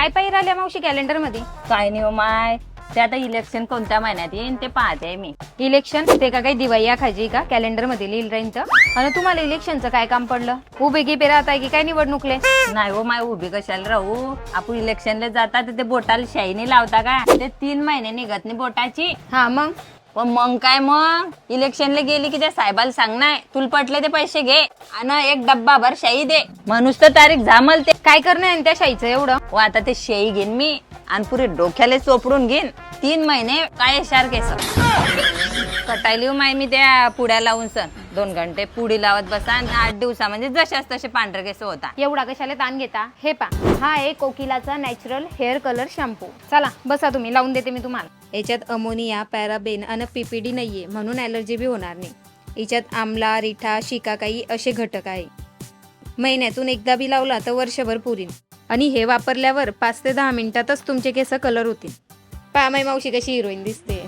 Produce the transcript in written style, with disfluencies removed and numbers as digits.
काय पाहिजे राहिल्या मावशी कॅलेंडर मध्ये? काय नाही हो माय, ते आता इलेक्शन कोणत्या महिन्यात येईन ते पाहते मी. इलेक्शन ते का काही दिवाळी खायची का कॅलेंडर मध्ये लिहिल राहीन तर? आणि तुम्हाला इलेक्शनचं काय काम पडलं? उभे गिबे राहताय की काय निवडणुकले? नाही हो माय, उभी कशाला राहू. आपण इलेक्शनला जाता तर ते बोटाला शाई नाही लावता का? ते 3 महिने निघत नाही बोटाची. हा मग मग काय, मग इलेक्शनला गेली की त्या साहेबाला सांग नाही तुला पटले ते पैसे घे आणि एक डब्बा भर शाई दे. म्हणूस तर तारीख झामल ते. काय करणं आहे त्या शाईचं एवढं? व आता ते शेई घेईन मी आणि पुरे डोक्याला चोपडून घेईन. 3 महिने काय शार केस कटायली माय मी त्या पुड्या लावून सण 2 घंटे पुडी लावत बसा आणि 8 दिवसा म्हणजे जशाच तसे पांढरे केस होता. एवढा कशाला ताण घेता? हे पा, हा आहे कोकिलाचा नॅचरल हेअर कलर शॅम्पू. चला बसा, तुम्ही लावून देते मी तुम्हाला. याच्यात अमोनिया, पॅराबेन आणि पीपीडी नाहीये, म्हणून ॲलर्जी बी होणार नाही. याच्यात आमला, रिठा, शिकाकाई असे घटक आहे. महिन्यातून एकदा बी लावला तर वर्षभर पुरीन. आणि हे वापरल्यावर 5 ते 10 मिनिटातच तुमचे केस कलर होतील. पहा माई मावशी कशी हिरोईन दिसते.